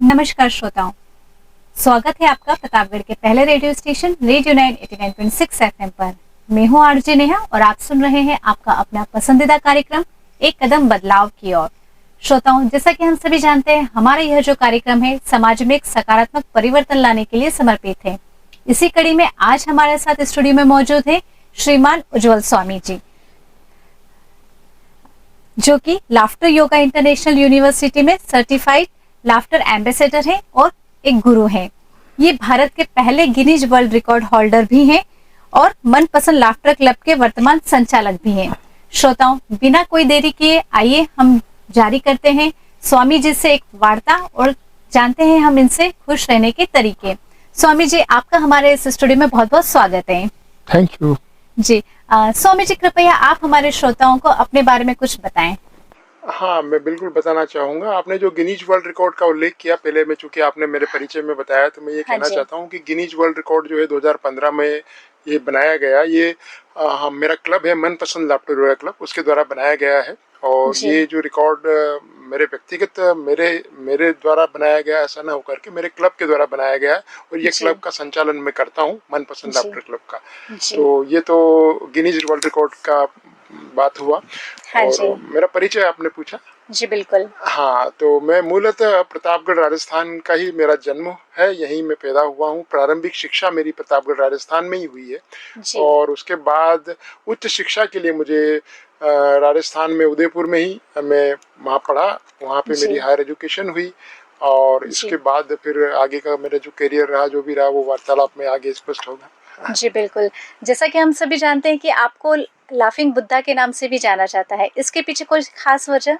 नमस्कार श्रोताओं, स्वागत है आपका प्रतापगढ़ के पहले रेडियो स्टेशन रेडियो 9 89.6 एफएम पर। मैं हूं आरजे नेहा और आप सुन रहे हैं आपका अपना पसंदीदा कार्यक्रम एक कदम बदलाव की ओर। श्रोताओं, जैसा कि हम सभी जानते हैं, हमारा यह जो कार्यक्रम है समाज में एक सकारात्मक परिवर्तन लाने के लिए समर्पित है। इसी कड़ी में आज हमारे साथ स्टूडियो में मौजूद है श्रीमान उज्जवल स्वामी जी, जो कि लाफ्टर योगा इंटरनेशनल यूनिवर्सिटी में सर्टिफाइड लाफ्टर एम्बेसडर हैं और एक गुरु हैं। ये भारत के पहले गिनीज वर्ल्ड रिकॉर्ड होल्डर भी हैं और मनपसंद लाफ्टर क्लब के वर्तमान संचालक भी हैं। श्रोताओं, बिना कोई देरी किए आइए हम जारी करते हैं स्वामी जी से एक वार्ता और जानते हैं हम इनसे खुश रहने के तरीके। स्वामी जी, आपका हमारे इस स्टूडियो में बहुत बहुत स्वागत है। थैंक यू जी। स्वामी जी, कृपया आप हमारे श्रोताओं को अपने बारे में कुछ बताएं। हाँ, मैं बिल्कुल बताना चाहूँगा। आपने जो गिनीज वर्ल्ड रिकॉर्ड का उल्लेख किया पहले में, चूंकि आपने मेरे परिचय में बताया, तो मैं ये कहना चाहता हूँ कि गिनीज वर्ल्ड रिकॉर्ड जो है 2015 में ये बनाया गया। ये मेरा क्लब है मनपसंद लाफ्टर योगा क्लब, उसके द्वारा बनाया गया है। और ये जो रिकॉर्ड मेरे व्यक्तिगत मेरे द्वारा बनाया गया ऐसा ना होकर के मेरे क्लब के द्वारा बनाया गया है। और ये क्लब का संचालन मैं करता हूँ, मनपसंद लाफ्टर क्लब का। तो ये तो गिनीज वर्ल्ड रिकॉर्ड का बात हुआ। हाँ और जी। मेरा परिचय आपने पूछा। जी बिल्कुल। हाँ, तो मैं मूलतः प्रतापगढ़ राजस्थान का ही मेरा जन्म है, यहीं मैं पैदा हुआ हूँ। प्रारंभिक शिक्षा मेरी प्रतापगढ़ राजस्थान में ही हुई है। और उसके बाद उच्च शिक्षा के लिए मुझे राजस्थान में उदयपुर में ही मैं वहाँ पढ़ा, वहाँ पे मेरी हायर एजुकेशन हुई। और इसके बाद फिर आगे का मेरा जो करियर रहा, जो भी रहा, वो वार्तालाप में आगे स्पष्ट होगा। जी बिल्कुल। जैसा कि हम सभी जानते हैं कि आपको लाफिंग बुद्धा के नाम से भी जाना जाता है, इसके पीछे कोई खास वजह?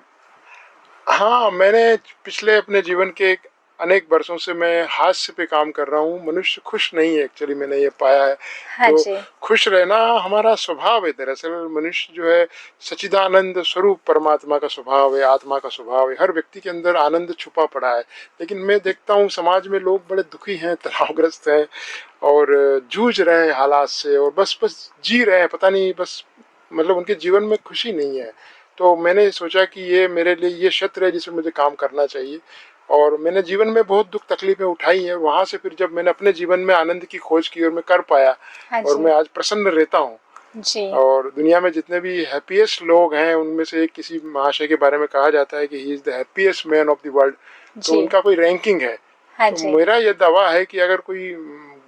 हाँ, मैंने पिछले अपने जीवन के अनेक वर्षों से मैं हास्य पे काम कर रहा हूँ। मनुष्य खुश नहीं है, एक्चुअली मैंने ये पाया है। हाँ तो जी। खुश रहना हमारा स्वभाव है। दरअसल मनुष्य जो है सच्चिदानंद स्वरूप परमात्मा का स्वभाव है, आत्मा का स्वभाव है। हर व्यक्ति के अंदर आनंद छुपा पड़ा है। लेकिन मैं देखता हूँ समाज में लोग बड़े दुखी हैं, तनावग्रस्त हैं और जूझ रहे हैं हालात से, और बस जी रहे हैं, पता नहीं, बस मतलब उनके जीवन में खुशी नहीं है। तो मैंने सोचा कि ये मेरे लिए ये क्षेत्र है जिसमें मुझे काम करना चाहिए। और मैंने जीवन में बहुत दुख तकलीफें उठाई हैं। वहाँ से फिर जब मैंने अपने जीवन में आनंद की खोज की और मैं कर पाया, और मैं आज प्रसन्न रहता हूँ। और दुनिया में जितने भी हैप्पीएस्ट लोग हैं, उनमें से एक किसी महाशय के बारे में कहा जाता है कि he is the happiest man of the world. तो उनका कोई रैंकिंग है। तो मेरा यह दावा है कि अगर कोई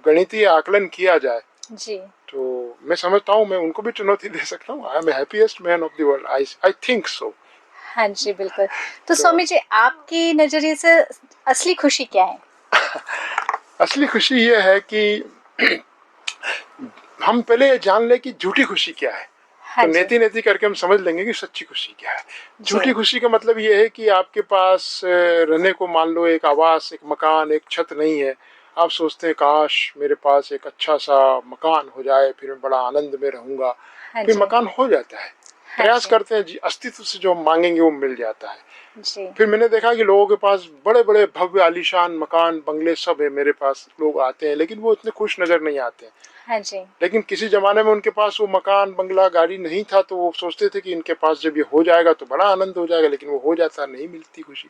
गणितीय आकलन किया जाए तो मैं समझता हूँ मैं उनको भी चुनौती दे सकता हूँ। I am happiest man of the world, I think so. हाँ जी बिल्कुल। तो स्वामी जी, आपकी नजरिए से असली खुशी क्या है? असली खुशी ये है कि हम पहले जान ले कि झूठी खुशी क्या है। तो नेति नेति करके हम समझ लेंगे कि सच्ची खुशी क्या है। झूठी खुशी का मतलब ये है कि आपके पास रहने को मान लो एक आवास, एक मकान, एक छत नहीं है। आप सोचते हैं काश मेरे पास एक अच्छा सा मकान हो जाए, फिर मैं बड़ा आनंद में रहूंगा। फिर मकान हो जाता है। प्रयास करते हैं, अस्तित्व से जो मांगेंगे वो मिल जाता है। फिर मैंने देखा कि लोगों के पास बड़े बड़े भव्य आलीशान मकान, बंगले सब है। मेरे पास लोग आते हैं लेकिन वो इतने खुश नजर नहीं आते हैं। लेकिन किसी जमाने में उनके पास वो मकान, बंगला, गाड़ी नहीं था, तो वो सोचते थे कि इनके पास जब ये हो जाएगा तो बड़ा आनंद हो जाएगा। लेकिन वो हो जाता नहीं, मिलती खुशी।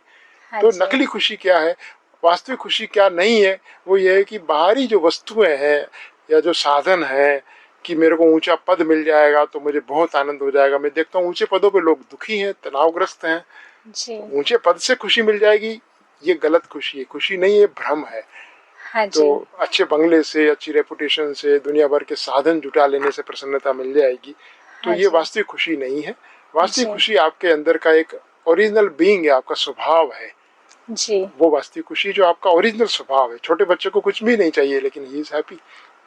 तो नकली खुशी क्या है, वास्तविक खुशी क्या नहीं है, वो ये है कि बाहरी जो वस्तुएं हैं या जो साधन है, कि मेरे को ऊंचा पद मिल जाएगा तो मुझे बहुत आनंद हो जाएगा। मैं देखता हूँ ऊंचे पदों पे लोग दुखी हैं, तनावग्रस्त हैं। तो ऊंचे पद से खुशी मिल जाएगी, ये गलत खुशी है। खुशी नहीं है, भ्रम है। तो अच्छे बंगले से, अच्छी रेपुटेशन से, दुनिया भर के साधन जुटा लेने से प्रसन्नता मिल जाएगी, तो ये वास्तविक खुशी नहीं है। वास्तविक खुशी आपके अंदर का एक ओरिजिनल बीइंग है, आपका स्वभाव है। वो वास्तविक खुशी जो आपका ओरिजिनल स्वभाव है। छोटे बच्चे को कुछ भी नहीं चाहिए, लेकिन he is happy.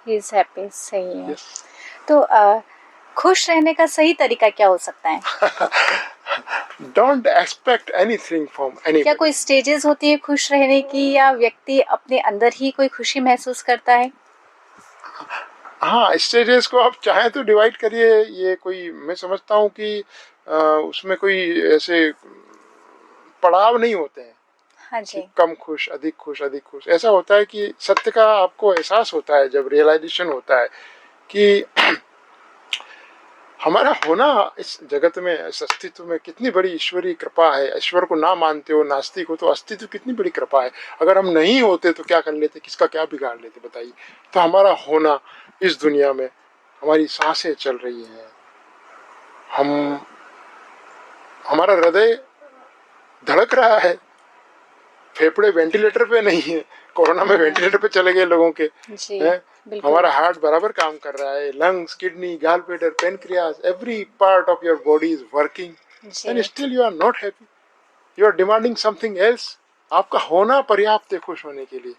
He is happy, सही है। तो खुश रहने का सही तरीका क्या हो सकता है? Don't expect anything from anybody. क्या कोई स्टेजेस होती है खुश रहने की, या व्यक्ति अपने अंदर ही कोई खुशी महसूस करता है? हाँ, स्टेजेस को आप चाहें तो डिवाइड करिए। ये कोई, मैं समझता हूँ कि उसमें कोई ऐसे पड़ाव नहीं होते हैं। हाँ जी। कम खुश, अधिक खुश, अधिक खुश। ऐसा होता है कि सत्य का आपको एहसास होता है, जब रियलाइजेशन होता है कि हमारा होना इस जगत में, इस अस्तित्व में कितनी बड़ी ईश्वरीय कृपा है। ईश्वर को ना मानते हो, नास्तिक हो, तो अस्तित्व कितनी बड़ी कृपा है। अगर हम नहीं होते तो क्या कर लेते, किसका क्या बिगाड़ लेते बताइए। तो हमारा होना इस दुनिया में, हमारी सांसें चल रही हैं, हम, हमारा हृदय धड़क रहा है, फेफड़े वेंटिलेटर पे नहीं है, कोरोना में वेंटिलेटर पे चले गए लोगों के हैं, हमारा हार्ट बराबर काम कर रहा है, lungs, kidney, gallbladder, pancreas, every part of your body is working, and still you are not happy, you are demanding something else. आपका होना पर्याप्त है खुश होने के लिए।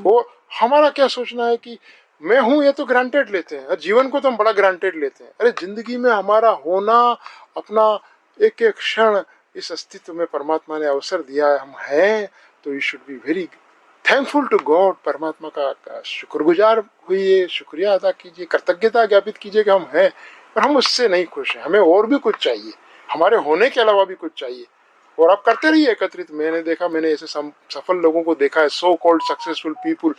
वो हमारा क्या सोचना है कि मैं हूं, ये तो ग्रांटेड लेते हैं, जीवन को तो हम बड़ा ग्रांटेड लेते हैं। अरे जिंदगी में हमारा होना, अपना एक एक क्षण इस अस्तित्व में परमात्मा ने अवसर दिया है, हम हैं, तो you should be very thankful to God. परमात्मा का शुक्रगुजार हुई, शुक्रिया अदा कीजिए, कृतज्ञता ज्ञापित कीजिए कि हम हैं, पर हम उससे नहीं खुश हैं, हमें और भी कुछ चाहिए, हमारे होने के अलावा भी कुछ चाहिए। और आप करते रहिए एकत्रित। मैंने देखा, मैंने ऐसे सफल लोगों को देखा है, सो कॉल्ड सक्सेसफुल पीपुल,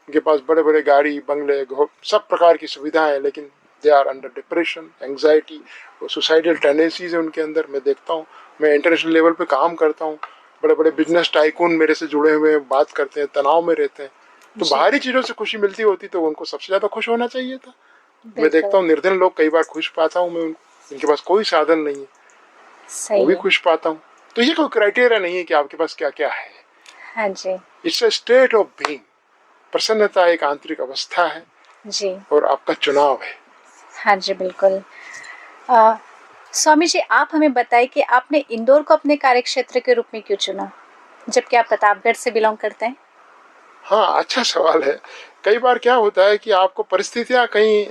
उनके पास बड़े बड़े गाड़ी, बंगले, सब प्रकार की सुविधाएं हैं, लेकिन they are under depression, anxiety, suicidal tendencies है उनके अंदर। मैं देखता हूँ, मैं इंटरनेशनल लेवल पे काम करता हूँ, बड़े बड़े बिजनेस टाइकून मेरे से जुड़े हुए हैं, बात करते हैं, तनाव में रहते हैं। तो बाहरी चीजों से खुशी मिलती होती तो उनको सबसे ज्यादा खुश होना चाहिए था। मैं देखता हूँ निर्धन लोग कई बार खुश पाता हूँ मैं, उनके पास कोई साधन नहीं है, वो भी खुश पाता हूँ। तो ये कोई क्राइटेरिया नहीं है कि आपके पास क्या क्या है। हाँ जी, it's a state of being. प्रसन्नता एक आंतरिक अवस्था है जी, और आपका चुनाव है। हाँ जी, बिल्कुल। स्वामी जी, आप हमें बताइए कि आपने इंदौर को अपने कार्यक्षेत्र के रूप में क्यों चुना, जबकि आप प्रतापगढ़ से बिलोंग करते हैं? हाँ, अच्छा सवाल है। कई बार क्या होता है कि आपको परिस्थितियां कहीं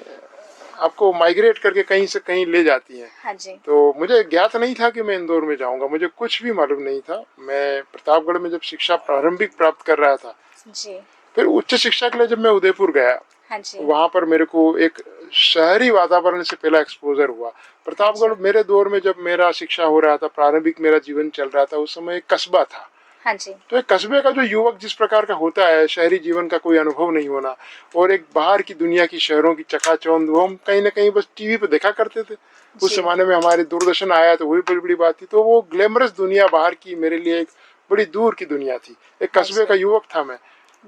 आपको माइग्रेट करके कहीं से कहीं ले जाती हैं। हाँ जी। तो मुझे ज्ञात नहीं था कि मैं इंदौर में जाऊंगा, मुझे कुछ भी मालूम नहीं था। मैं प्रतापगढ़ में जब शिक्षा प्रारंभिक प्राप्त कर रहा था जी। फिर उच्च शिक्षा के लिए जब मैं उदयपुर गया, हाँ जी। वहां पर मेरे को एक शहरी वातावरण से पहला एक्सपोजर हुआ। प्रतापगढ़ मेरे दौर में जब मेरा शिक्षा हो रहा था, प्रारंभिक मेरा जीवन चल रहा था, उस समय एक कस्बा था। हाँ जी। तो एक कस्बे का जो युवक जिस प्रकार का होता है, शहरी जीवन का कोई अनुभव नहीं होना, और एक बाहर की दुनिया की शहरों की चकाचौंध, वो हम कहीं ना कहीं बस टीवी पे देखा करते थे। उस जमाने में हमारे दूरदर्शन आया तो वही बड़ी बड़ी बात थी। तो वो ग्लैमरस दुनिया बाहर की मेरे लिए एक बड़ी दूर की दुनिया थी। एक कस्बे का युवक था मैं।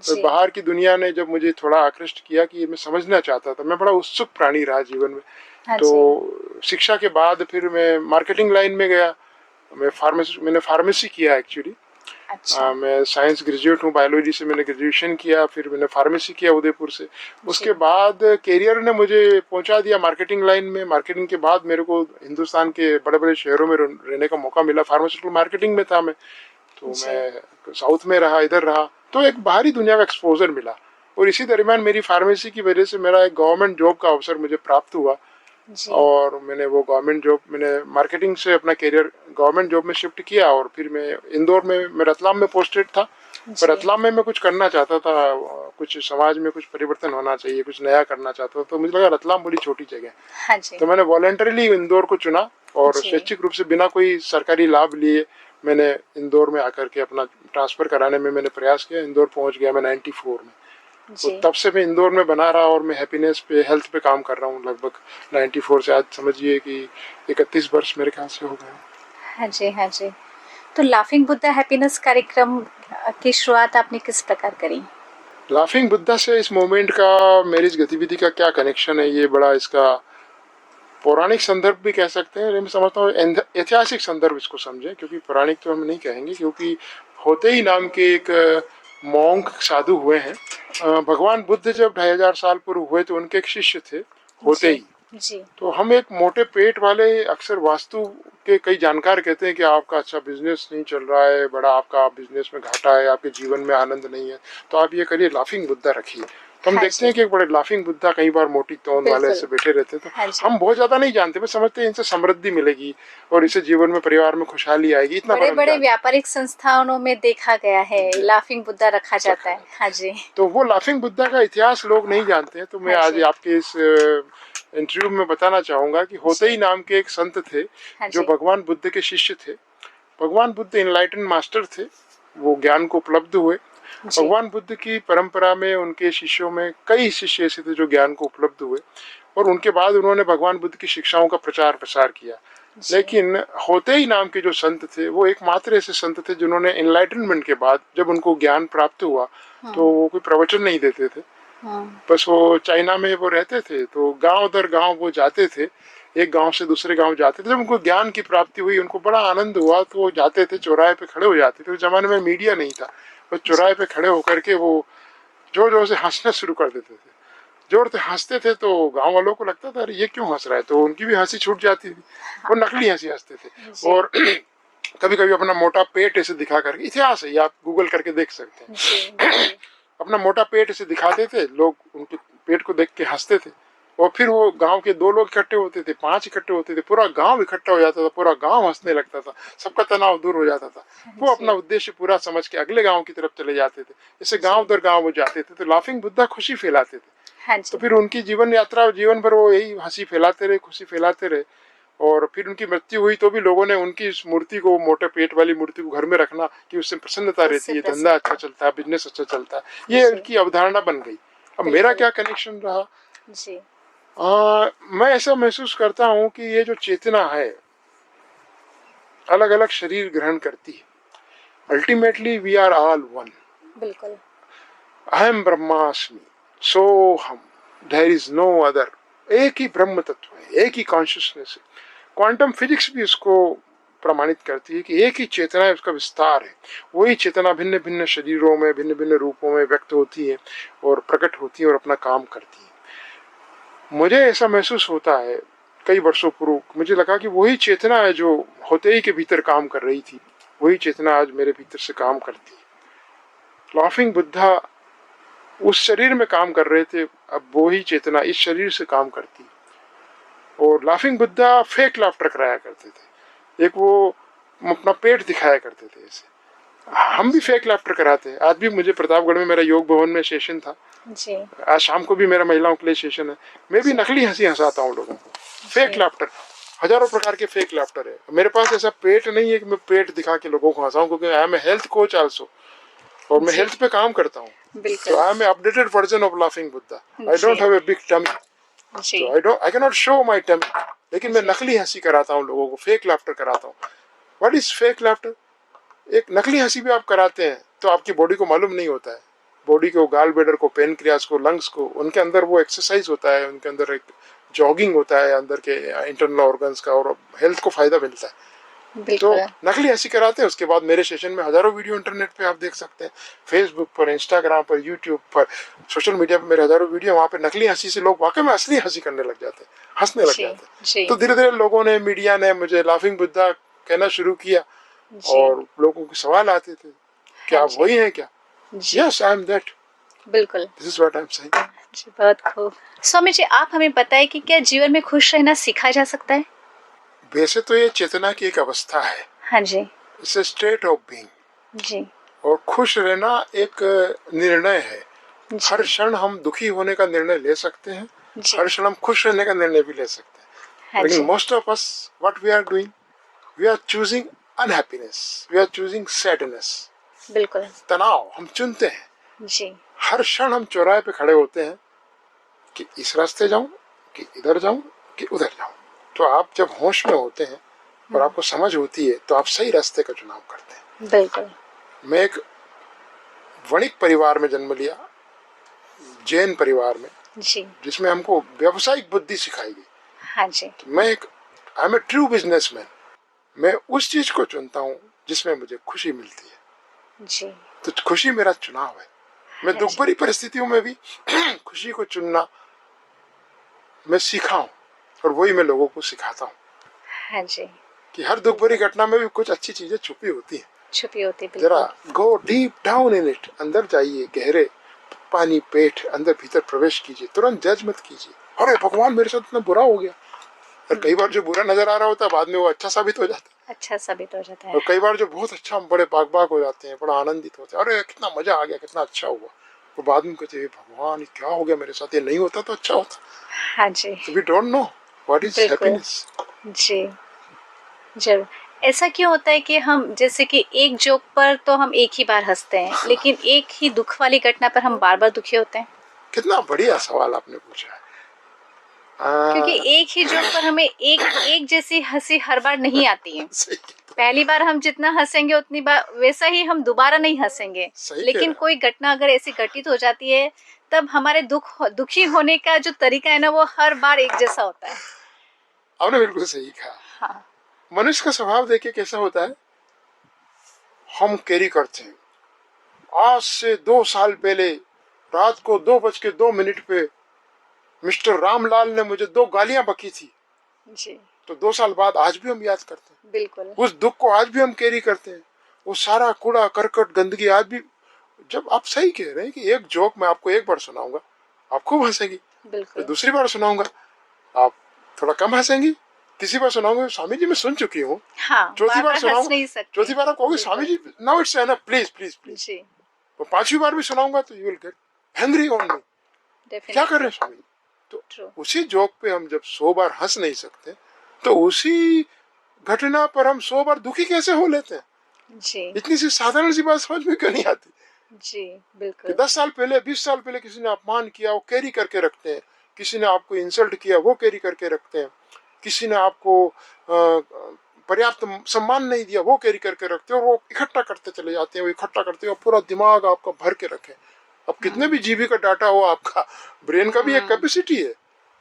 तो बाहर की दुनिया ने जब मुझे थोड़ा आकृष्ट किया कि मैं समझना चाहता था, मैं बड़ा उत्सुक प्राणी रहा जीवन में। तो शिक्षा के बाद फिर मैं मार्केटिंग लाइन में गया। मैंने फार्मेसी किया एक्चुअली। अच्छा। मैं साइंस ग्रेजुएट हूँ, बायोलॉजी से मैंने ग्रेजुएशन किया, फिर मैंने फार्मेसी किया उदयपुर से। उसके बाद कैरियर ने मुझे पहुंचा दिया मार्केटिंग लाइन में। मार्केटिंग के बाद मेरे को हिंदुस्तान के बड़े बड़े शहरों में रहने का मौका मिला। फार्मास्यूटिकल मार्केटिंग में था मैं, तो मैं साउथ में रहा, इधर रहा, तो एक बाहरी दुनिया का एक्सपोजर मिला। और इसी दरमियान मेरी फार्मेसी की वजह से मेरा एक गवर्नमेंट जॉब का अवसर मुझे प्राप्त हुआ। और मैंने वो गवर्नमेंट जॉब, मैंने मार्केटिंग से अपना करियर गवर्नमेंट जॉब में शिफ्ट किया। और फिर मैं इंदौर में, मैं रतलाम में पोस्टेड था, पर रतलाम में मैं कुछ करना चाहता था, कुछ समाज में कुछ परिवर्तन होना चाहिए, कुछ नया करना चाहता था। तो मुझे लगा रतलाम बड़ी छोटी जगह। हाँ जी। तो मैंने वॉलेंटरीली इंदौर को चुना और स्वैच्छिक रूप से बिना कोई सरकारी लाभ लिए मैंने इंदौर में आकर के अपना ट्रांसफर कराने में मैंने प्रयास किया। इंदौर पहुंच गया मैं 94 में। तो तब से मैं इंदौर में बना रहा और मैं हैप्पीनेस पे, हेल्थ पे काम कर रहा हूँ लगभग 94 से आज समझिए कि 31 वर्ष मेरे ख्याल से हो गए। हाँ जी, हाँ जी। तो लाफिंग बुद्धा हैप्पीनेस कार्यक्रम की शुरुआत आपने किस प्रकार करी? लाफिंग बुद्धा से इस मूवमेंट का, मेरी इस गतिविधि का क्या कनेक्शन है, ये बड़ा इसका पौराणिक संदर्भ भी कह सकते हैं। मैं समझता हूँ ऐतिहासिक संदर्भ इसको समझें, क्योंकि पौराणिक तो हम नहीं कहेंगे, क्योंकि होते ही नाम के एक मॉन्क साधु हुए हैं। भगवान बुद्ध जब 2500 साल पूर्व हुए तो उनके एक शिष्य थे होते ही। जी। तो हम एक मोटे पेट वाले, अक्सर वास्तु के कई जानकार कहते हैं कि आपका अच्छा बिजनेस नहीं चल रहा है, बड़ा आपका बिजनेस में घाटा है, आपके जीवन में आनंद नहीं है, तो आप ये करिए, लाफिंग बुद्धा रखिए। तो हम देखते हैं कि एक बड़े लाफिंग बुद्धा कई बार मोटी तोंद वाले ऐसे बैठे रहते हैं। तो हम बहुत ज्यादा नहीं जानते, बस समझते हैं इनसे समृद्धि मिलेगी और इससे जीवन में, परिवार में खुशहाली आएगी, इतना बड़े बड़े व्यापारिक संस्थानों में देखा गया है लाफिंग बुद्धा रखा जाता है। हाँ जी। तो वो लाफिंग बुद्धा का इतिहास लोग नहीं जानते हैं। तो मैं आज आपके इस इंटरव्यू में बताना चाहूंगा कि होते ही नाम के एक संत थे जो भगवान बुद्ध के शिष्य थे। भगवान बुद्ध इनलाइटन मास्टर थे, वो ज्ञान को उपलब्ध हुए। भगवान बुद्ध की परंपरा में उनके शिष्यों में कई शिष्य ऐसे थे जो ज्ञान को उपलब्ध हुए। और उनके बाद उन्होंने भगवान बुद्ध की शिक्षाओं का प्रचार प्रसार किया। लेकिन होते ही नाम के जो संत थे वो एकमात्र ऐसे संत थे जिन्होंने एनलाइटनमेंट के बाद जब उनको ज्ञान प्राप्त हुआ तो वो कोई प्रवचन नहीं देते थे। बस वो चाइना में वो रहते थे, तो गांव दर गांव वो जाते थे, एक गांव से दूसरे गांव जाते थे। जब उनको ज्ञान की प्राप्ति हुई, उनको बड़ा आनंद हुआ, तो वो जाते थे, चौराहे पे खड़े हो जाते थे। उस जमाने में मीडिया नहीं था, बस चौराहे पे खड़े होकर के वो जोर जोर से हंसना शुरू कर देते थे। जोर से हंसते थे तो गांव वालों को लगता था अरे ये क्यों हंस रहा है, तो उनकी भी हंसी छूट जाती थी। वो नकली हंसी हंसते थे। और कभी कभी अपना मोटा पेट ऐसे दिखा करके, इतिहास है ये, आप गूगल करके देख सकते हैं, अपना मोटा पेट ऐसे दिखाते थे, लोग उनके पेट को देख के हंसते थे। और फिर वो गांव के 2 लोग इकट्ठे होते थे, 5 इकट्ठे होते थे, पूरा गांव इकट्ठा हो जाता था, पूरा गांव हंसने लगता था, सबका तनाव दूर हो जाता था। वो अपना उद्देश्य पूरा समझ के अगले गांव की तरफ चले जाते थे। जैसे गांव दर गांव वो जाते थे तो लाफिंग बुद्धा खुशी फैलाते थे। तो फिर उनकी जीवन यात्रा, जीवन भर वो यही हंसी फैलाते रहे, खुशी फैलाते रहे। और फिर उनकी मृत्यु हुई तो भी लोगों ने उनकी इस मूर्ति को, मोटे पेट वाली मूर्ति को घर में रखना कि उससे प्रसन्नता रहती है, धंधा अच्छा चलता है, बिजनेस अच्छा चलता है, ये उनकी अवधारणा बन गई। अब मेरा क्या कनेक्शन रहा जी? मैं ऐसा महसूस करता हूँ कि ये जो चेतना है अलग अलग शरीर ग्रहण करती है, ultimately we are all one. बिल्कुल। अहम ब्रह्मास्मि सोहम, देयर इज नो अदर। एक ही ब्रह्म तत्व है, एक ही कॉन्शियसनेस है। क्वांटम फिजिक्स भी इसको प्रमाणित करती है कि एक ही चेतना है, उसका विस्तार है। वही चेतना भिन्न भिन्न शरीरों में, भिन्न भिन्न रूपों में व्यक्त होती है और प्रकट होती है और अपना काम करती है। मुझे ऐसा महसूस होता है, कई वर्षों पूर्व मुझे लगा कि वही चेतना है जो होते ही के भीतर काम कर रही थी, वही चेतना आज मेरे भीतर से काम करती है। लाफिंग बुद्धा उस शरीर में काम कर रहे थे, अब वही चेतना इस शरीर से काम करती है। और लाफिंग बुद्धा फेक लाफ्टर कराया करते थे, एक वो अपना पेट दिखाया करते थे ऐसे। हम भी फेक लाफ्टर कराते हैं। आज भी मुझे प्रतापगढ़ में मेरा योग भवन में सेशन था जी। आज शाम को भी मेरा महिलाओं के लिए सेशन है। मैं भी नकली हंसी हंसाता हूँ लोगों को, फेक लाफ्टर, हजारों प्रकार के फेक लाफ्टर है। मेरे पास ऐसा पेट नहीं है कि मैं पेट दिखा के लोगों को हंसाऊं, क्योंकि I am a health coach also, और मैं हेल्थ पे काम करता हूँ। तो I am a updated version of laughing Buddha. I don't have a big tummy, so I cannot show my tummy, लेकिन मैं नकली हंसी कराता हूँ लोगों को, फेक लाफ्टर कराता हूँ। What is fake laughter? एक नकली हंसी भी आप कराते हैं तो आपकी बॉडी को मालूम नहीं होता है, बॉडी को, गाल ब्लैडर को, पेनक्रियास को, लंग्स को, उनके अंदर वो एक्सरसाइज होता है, उनके अंदर एक जॉगिंग होता है अंदर के इंटरनल ऑर्गन्स का, और हेल्थ को फायदा मिलता है। तो नकली हंसी कराते हैं। उसके बाद मेरे सेशन में हजारों वीडियो इंटरनेट पे आप देख सकते हैं, फेसबुक पर, इंस्टाग्राम पर, यूट्यूब पर, सोशल मीडिया पर मेरे हजारों वीडियो, वहाँ पे नकली हंसी से लोग वाकई में असली हंसी करने लग जाते हैं, हंसने लग जाते हैं। तो धीरे धीरे लोगों ने, मीडिया ने मुझे लाफिंग बुद्धा कहना शुरू किया, और लोगों के सवाल आते थे, क्या आप वही हैं क्या? Yes, I am that. बिल्कुल, this is what I am saying. बहुत खूब। स्वामी जी, आप हमें बताएं कि क्या जीवन में खुश रहना सीखा जा सकता है? वैसे तो ये चेतना की एक अवस्था है। हाँ जी। It's a state of being जी। और खुश रहना एक निर्णय है। हर क्षण हम दुखी होने का निर्णय ले सकते हैं, हर क्षण हम खुश रहने का निर्णय भी ले सकते हैं। हाँ, लेकिन most of us what we are doing, we are choosing unhappiness, we are choosing sadness. बिल्कुल। तनाव हम चुनते हैं जी। हर क्षण हम चौराहे पे खड़े होते हैं कि इस रास्ते जाऊं, कि इधर जाऊं, कि उधर जाऊं। तो आप जब होश में होते हैं और आपको समझ होती है तो आप सही रास्ते का चुनाव करते हैं। बिल्कुल। मैं एक वणिक परिवार में जन्म लिया, जैन परिवार में जी, जिसमें हमको व्यावसायिक बुद्धि सिखाई गई। हाँ जी। तो मैं एक I am a true businessman. मैं उस चीज को चुनता हूँ जिसमें मुझे खुशी मिलती है जी। तो खुशी मेरा चुनाव है। मैं दुख भरी परिस्थितियों में भी खुशी को चुनना मैं सीखा हूँ, और वही मैं लोगों को सिखाता हूँ। हाँ जी। कि हर दुख भरी घटना में भी कुछ अच्छी चीजें छुपी होती हैं। जरा go deep down in it, अंदर जाइए, गहरे पानी पेट अंदर भीतर प्रवेश कीजिए, तुरंत जज मत कीजिए, अरे भगवान मेरे साथ इतना बुरा हो गया। और कई बार जो बुरा नजर आ रहा होता है बाद में वो अच्छा साबित हो जाता है। और कई बार जो बहुत अच्छा, बड़े बाग हो जाते हैं, बड़ा आनंदित होते हैं, अरे कितना मजा आ गया, कितना अच्छा हुआ। और बाद में कहते हैं भगवान क्या हो गया मेरे साथ, ये नहीं होता तो अच्छा होता। हाँ जी। So we don't know what is happiness. जी जरूर। ऐसा क्यों होता है कि हम, जैसे कि एक जोक पर तो हम एक ही बार हंसते हैं, लेकिन एक ही दुख वाली घटना पर हम बार बार दुखी होते हैं? कितना बढ़िया सवाल आपने पूछा है। क्योंकि एक ही जोक पर हमें एक एक जैसी हंसी हर बार नहीं आती है। सही पहली बार हम जितना हंसेंगे उतनी बार वैसा ही हम दोबारा नहीं हंसेंगे। सही कह लेकिन रहे हैं। कोई घटना अगर ऐसी घटित हो जाती है तब हमारे दुखी होने का जो तरीका है ना वो हर बार एक जैसा होता है। आपने बिल्कुल सही कहा। हाँ मनुष्य का स्वभाव देखिए कैसा होता है। हम कैरी करते हैं। आज से 2 साल पहले रात को 2:02 पे मिस्टर रामलाल ने मुझे 2 गालियां बकी थी। जी तो 2 साल बाद आज भी हम याद करते हैं। बिल्कुल। उस दुख को आज भी हम कैरी करते हैं। वो सारा कूड़ा करकट गंदगी आज भी। जब आप सही कह रहे हैं कि एक जोक मैं आपको एक बार सुनाऊंगा, आप खूब हंसेंगी। फिर बिल्कुल दूसरी बार सुनाऊंगा, आप थोड़ा कम हंसेंगी। तीसरी बार सुनाऊंगा, स्वामी जी मैं सुन चुकी हूँ। हाँ चौथी बार हंस सुनाऊंगा, नहीं सकते। चौथी बार आप कहोगे बिल्कुल। Swami ji now it's enough, please please please. जी तो 5वीं बार भी सुनाऊंगा तो you will get angry on me. क्या कर रहे हैं स्वामी? तो ट्रू। उसी जोक पे हम जब 100 बार हंस नहीं सकते तो उसी घटना पर हम 100 बार दुखी कैसे हो लेते हैं? जी इतनी सी साधारण सी बात समझ में क्यों नहीं आती जी कि बिल्कुल 10 साल पहले 20 साल पहले किसी ने अपमान किया वो कैरी करके रखते हैं। किसी ने आपको इंसल्ट किया वो कैरी करके रखते हैं। किसी ने आपको पर्याप्त सम्मान नहीं दिया वो कैरी करके रखते हैं और वो इकट्ठा करते चले जाते हैं। वो इकट्ठा करते हैं और पूरा दिमाग आपका भर के रखे। अब कितने भी जीबी का डाटा हो, आपका ब्रेन का भी एक कैपेसिटी है,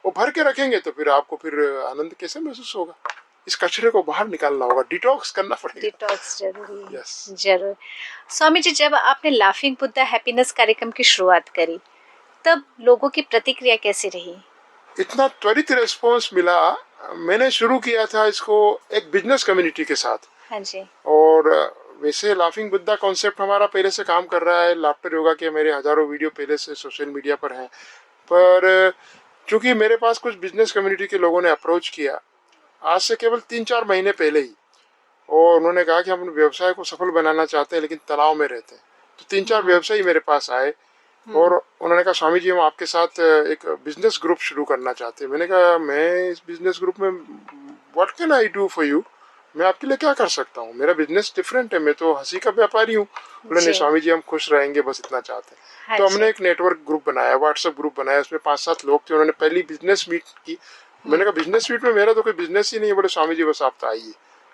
वो भर के रखेंगे तो फिर आपको फिर आनंद कैसे महसूस होगा? इस कचरे को बाहर निकालना होगा, डिटॉक्स करना पड़ेगा। डिटॉक्स जरूरी है। यस। जरूर। स्वामी जी जब आपने लाफिंग बुद्धा हैप्पीनेस कार्यक्रम की शुरुआत करी तब लोगों की प्रतिक्रिया कैसी रही? इतना त्वरित रिस्पॉन्स मिला। मैंने शुरू किया था इसको एक बिजनेस कम्युनिटी के साथ। हाँ जी। और वैसे लाफिंग बुद्धा कॉन्सेप्ट हमारा पहले से काम कर रहा है। लाफ्टर योगा के मेरे हजारों वीडियो पहले से सोशल मीडिया पर हैं। पर चूंकि मेरे पास कुछ बिजनेस कम्युनिटी के लोगों ने अप्रोच किया आज से केवल 3-4 महीने पहले ही, और उन्होंने कहा कि हम अपने व्यवसाय को सफल बनाना चाहते हैं लेकिन तनाव में रहते हैं। तो 3-4 व्यवसायी मेरे पास आए और उन्होंने कहा स्वामी जी हम आपके साथ एक बिजनेस ग्रुप शुरू करना चाहते हैं। मैंने कहा मैं इस बिजनेस ग्रुप में what can I do for you, मैं आपके लिए क्या कर सकता हूँ? मेरा बिजनेस डिफरेंट है, मैं तो हंसी का व्यापारी हूँ। बोले नहीं स्वामी जी हम खुश रहेंगे, बस इतना चाहते हैं। हाँ तो हमने जी। एक नेटवर्क ग्रुप बनाया, व्हाट्सएप ग्रुप बनाया, उसमें 5-7 लोग थे। उन्होंने पहली बिजनेस मीट की। मैंने कहा बिजनेस मीट में मेरा तो कोई बिजनेस ही नहीं है। बोले स्वामी जी बस आप तो आइए।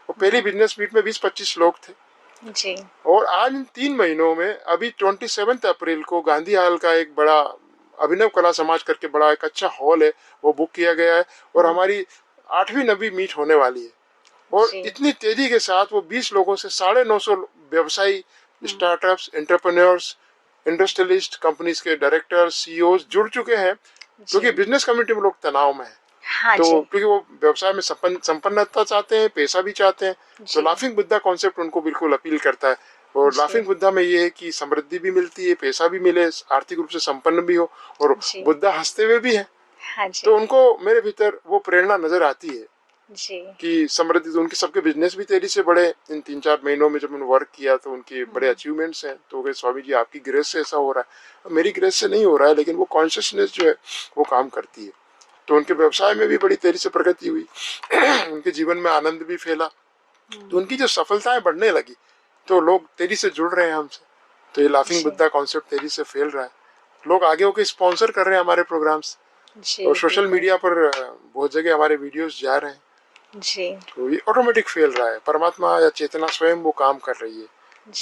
और पहली बिजनेस मीट में 20-25 लोग थे। जी और आज इन 3 महीनों में अभी 27 अप्रैल को गांधी हॉल का एक बड़ा अभिनव कला समाज करके बड़ा एक अच्छा हॉल है, वो बुक किया गया है और हमारी 8वीं-9वीं मीट होने वाली है। और जी इतनी तेजी के साथ वो 20 लोगों से 950 व्यवसायी, स्टार्टअप्स, एंटरप्रेन्योर्स, इंडस्ट्रियलिस्ट, कंपनीज के डायरेक्टर, सीईओ जुड़ चुके हैं। क्योंकि बिजनेस कम्युनिटी में लोग तनाव में है। हाँ तो जी। क्योंकि वो व्यवसाय में संपन्नता चाहते हैं, पैसा भी चाहते हैं। तो लाफिंग बुद्धा कॉन्सेप्ट उनको बिल्कुल अपील करता है। और लाफिंग बुद्धा में ये है कि समृद्धि भी मिलती है, पैसा भी मिले, आर्थिक रूप से संपन्न भी हो और बुद्धा हंसते हुए भी है। हाँ जी। तो उनको मेरे भीतर वो प्रेरणा नजर आती है जी कि समृद्धि। तो उनके सबके बिजनेस भी तेजी से बढ़े। इन 3-4 महीनों में जब मैंने वर्क किया तो उनके बड़े अचीवमेंट्स हैं। तो कहे स्वामी जी आपकी ग्रेस से ऐसा हो रहा है। मेरी ग्रेस से नहीं हो रहा है, लेकिन वो कॉन्शियसनेस जो है वो काम करती है। तो उनके व्यवसाय में भी बड़ी तेजी से प्रगति हुई। उनके जीवन में आनंद भी फैला। तो उनकी जो सफलताएं बढ़ने लगी तो लोग तेजी से जुड़ रहे हैं हमसे। तो ये लाफिंग बुद्धा कॉन्सेप्ट तेजी से फैल रहा है। लोग आगे होकर स्पॉन्सर कर रहे हैं हमारे प्रोग्राम्स और सोशल मीडिया पर बहुत जगह हमारे वीडियोस जा रहे हैं। जी तो ये ऑटोमेटिक फैल रहा है। परमात्मा या चेतना स्वयं वो काम कर रही है।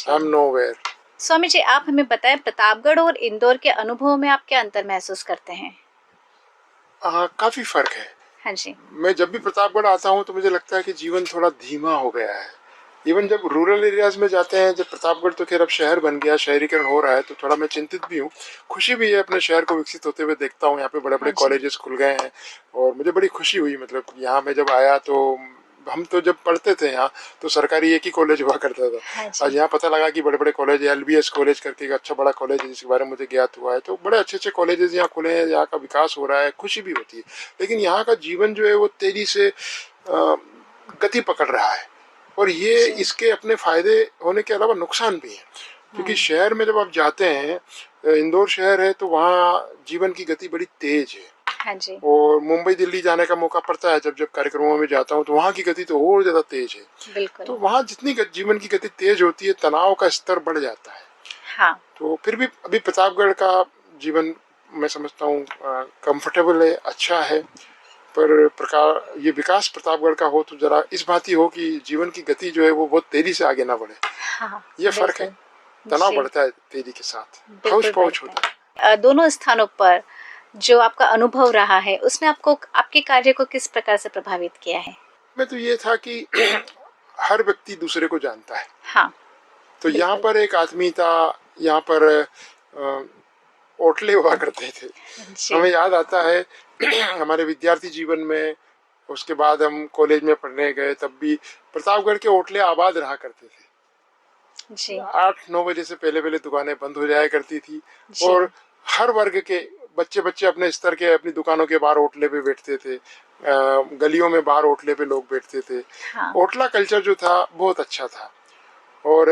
I am nowhere. स्वामी जी आप हमें बताएं प्रतापगढ़ और इंदौर के अनुभवों में आप क्या अंतर महसूस करते हैं? काफी फर्क है। हाँ जी। मैं जब भी प्रतापगढ़ आता हूँ तो मुझे लगता है कि जीवन थोड़ा धीमा हो गया है। इवन जब रूरल एरियाज में जाते हैं, जब प्रतापगढ़ तो खैर अब शहर बन गया, शहरीकरण हो रहा है, तो थोड़ा मैं चिंतित भी हूँ। खुशी भी है अपने शहर को विकसित होते हुए देखता हूँ। यहाँ पे बड़े बड़े कॉलेजेस खुल गए हैं और मुझे बड़ी खुशी हुई। मतलब यहाँ मैं जब आया तो हम तो जब पढ़ते थे यहाँ तो सरकारी एक ही कॉलेज हुआ करता था। आज यहाँ पता लगा कि बड़े बड़े कॉलेज, LBS कॉलेज करके एक अच्छा बड़ा कॉलेज है जिसके बारे में मुझे ज्ञात हुआ है। तो बड़े अच्छे अच्छे कॉलेजेस यहाँ खुले हैं, यहाँ का विकास हो रहा है, खुशी भी होती है। लेकिन यहाँ का जीवन जो है वो तेजी से गति पकड़ रहा है और ये इसके अपने फायदे होने के अलावा नुकसान भी हैं। क्योंकि शहर में जब आप जाते हैं, इंदौर शहर है तो वहाँ जीवन की गति बड़ी तेज है। हाँ जी। और मुंबई दिल्ली जाने का मौका पड़ता है जब जब कार्यक्रमों में जाता हूँ तो वहाँ की गति तो और ज्यादा तेज है। बिल्कुल। तो वहाँ जितनी जीवन की गति तेज होती है तनाव का स्तर बढ़ जाता है। हाँ। तो फिर भी अभी प्रतापगढ़ का जीवन मैं समझता हूँ कंफर्टेबल है, अच्छा है। पर प्रकार ये विकास प्रतापगढ़ का हो तो जरा इस बात ही हो कि जीवन की गति जो है वो बहुत तेजी से आगे ना बढ़े। हाँ, ये फर्क है, तनाव जी, बढ़ता है तेजी के साथ, बिल्कुल हौच पौच बढ़ता होता है। है। दोनों स्थानों पर जो आपका अनुभव रहा है उसने आपको आपके कार्य को किस प्रकार से प्रभावित किया है? में तो ये था कि हर व्यक्ति दूसरे को जानता है। हाँ, तो यहाँ बिल्कुल। पर एक आदमी था, यहाँ पर ओटले हुआ करते थे। जी, हमें याद आता है हमारे विद्यार्थी जीवन में, उसके बाद हम कॉलेज में पढ़ने गए तब भी प्रतापगढ़ के ओटले आबाद रहा करते थे। जी, 8-9 बजे से पहले पहले दुकानें बंद हो जाया करती थी जी, और हर वर्ग के बच्चे बच्चे अपने स्तर के अपनी दुकानों के बाहर ओटले पे बैठते थे। गलियों में बाहर ओटले पे लोग बैठते थे। हाँ, ओटला कल्चर जो था बहुत अच्छा था और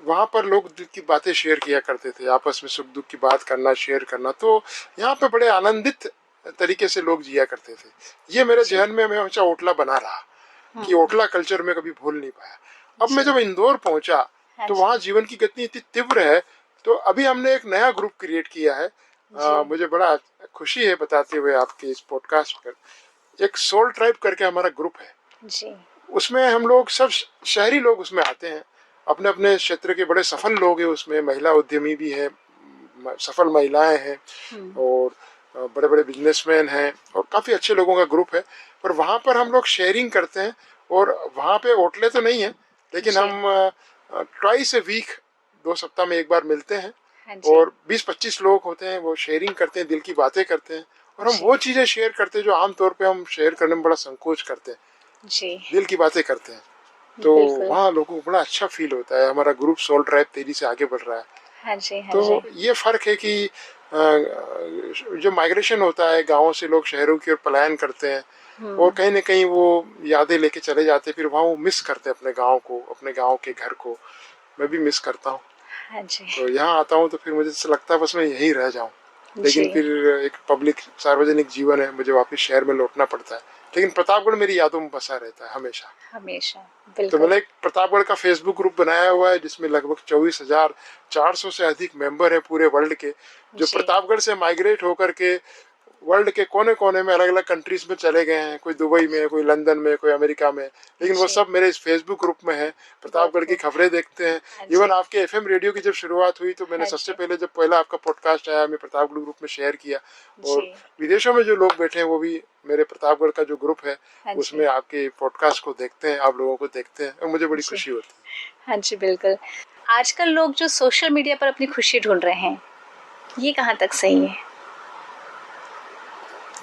वहाँ पर लोग दुख की बातें शेयर किया करते थे, आपस में सुख दुख की बात करना, शेयर करना। तो यहाँ पे बड़े आनंदित तरीके से लोग जिया करते थे। ये मेरे जी, जहन में हमेशा ओटला बना रहा कि ओटला कल्चर में कभी भूल नहीं पाया। अब मैं जी, जब इंदौर पहुंचा हाँ तो जी, वहाँ जीवन की गति इतनी तीव्र है। तो अभी हमने एक नया ग्रुप क्रिएट किया है। जी, मुझे बड़ा खुशी है बताते हुए आपके इस पॉडकास्ट पर, एक सोल ट्राइब करके हमारा ग्रुप है। जी, उसमें हम लोग सब शहरी लोग उसमें आते हैं, अपने अपने क्षेत्र के बड़े सफल लोग हैं उसमें, महिला उद्यमी भी है, सफल महिलाएं हैं और बड़े बड़े बिजनेसमैन हैं और काफ़ी अच्छे लोगों का ग्रुप है। पर वहाँ पर हम लोग शेयरिंग करते हैं और वहाँ पे होटलें तो नहीं है लेकिन जी, हम ट्वाइस ए वीक, 2 सप्ताह में एक बार मिलते हैं हाँ जी, और 20-25 लोग होते हैं, वो शेयरिंग करते हैं, दिल की बातें करते हैं और हम जी, वो चीज़ें शेयर करते हैं जो आमतौर पे हम शेयर करने में बड़ा संकोच करते हैं, जी, दिल की बातें करते हैं। तो बिल्कुल, वहाँ लोगों को बड़ा अच्छा फील होता है, हमारा ग्रुप सोल ट्राइब तेजी से आगे बढ़ रहा है। हाँ जी, हाँ जी, तो ये फर्क है कि जो माइग्रेशन होता है, गाँवों से लोग शहरों की ओर पलायन करते हैं और कहीं ना कहीं वो यादें लेके चले जाते हैं, फिर वहाँ वो मिस करते हैं अपने गाँव को, अपने गाँव के घर को। मैं भी मिस करता हूँ। हाँ जी, तो यहाँ आता हूँ तो फिर मुझे ऐसा लगता है बस मैं यहीं रह जाऊँ, लेकिन जी, फिर एक पब्लिक सार्वजनिक जीवन है, मुझे वापस शहर में लौटना पड़ता है। लेकिन प्रतापगढ़ मेरी यादों में बसा रहता है हमेशा। हमेशा, तो बिल्कुल, मैंने एक प्रतापगढ़ का फेसबुक ग्रुप बनाया हुआ है जिसमें लगभग 24,400 से अधिक मेंबर हैं पूरे वर्ल्ड के, जो जी, प्रतापगढ़ से माइग्रेट होकर के वर्ल्ड के कोने कोने में अलग अलग कंट्रीज में चले गए हैं। कोई दुबई में, कोई लंदन में, कोई अमेरिका में, लेकिन वो जी, सब मेरे इस फेसबुक ग्रुप में है। बहुत प्रतापगढ़ की खूब, खबरें देखते हैं। हाँ इवन जी, आपके एफएम रेडियो की जब शुरुआत हुई तो मैंने हाँ सबसे जी, पहले जब पहला आपका पॉडकास्ट आया मैं प्रतापगढ़ ग्रुप में शेयर किया और जी, विदेशों में जो लोग बैठे हैं वो भी मेरे प्रतापगढ़ का जो ग्रुप है हाँ उसमें जी, आपके पॉडकास्ट को देखते हैं, आप लोगों को देखते हैं और मुझे बड़ी जी, खुशी होती है। हाँ जी, बिल्कुल। आजकल लोग जो सोशल मीडिया पर अपनी खुशी ढूंढ रहे हैं, ये कहाँ तक सही है?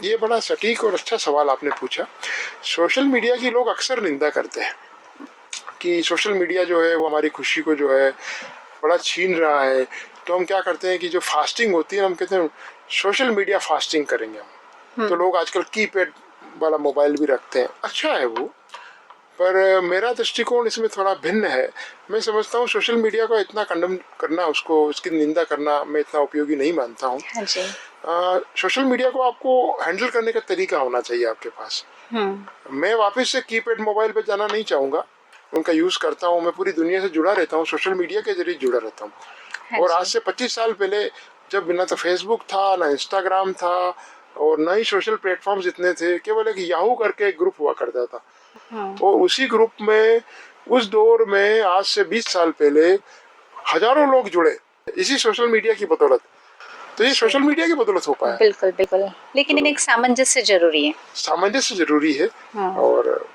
ये बड़ा सटीक और अच्छा सवाल आपने पूछा। सोशल मीडिया की लोग अक्सर निंदा करते हैं कि सोशल मीडिया जो है वो हमारी खुशी को जो है बड़ा छीन रहा है। तो हम क्या करते हैं कि जो फास्टिंग होती है हम कहते हैं सोशल मीडिया फास्टिंग करेंगे हम। तो लोग आजकल कीपैड वाला मोबाइल भी रखते हैं, अच्छा है वो, पर मेरा दृष्टिकोण इसमें थोड़ा भिन्न है। मैं समझता हूँ सोशल मीडिया को इतना कंडम करना, उसको उसकी निंदा करना मैं इतना उपयोगी नहीं मानता हूँ। हाँ जी, सोशल मीडिया को आपको हैंडल करने का तरीका होना चाहिए आपके पास। मैं वापस से कीपैड मोबाइल पे जाना नहीं चाहूँगा, उनका यूज़ करता हूँ, मैं पूरी दुनिया से जुड़ा रहता हूँ, सोशल मीडिया के जरिए जुड़ा रहता हूँ। हाँ और आज जी, से 25 साल पहले जब ना तो फेसबुक था, ना इंस्टाग्राम था और ना ही सोशल प्लेटफॉर्म्स इतने थे, केवल एक याहू करके एक ग्रुप हुआ करता था और उसी ग्रुप में उस दौर में आज से 20 साल पहले हजारों लोग जुड़े इसी सोशल मीडिया की बदौलत। तो ये जी, सोशल मीडिया की बदौलत हो पाया। बिल्कुल, बिल्कुल। लेकिन तो एक सामंजस्य ज़रूरी है। सामंजस्य जरूरी है हाँ, और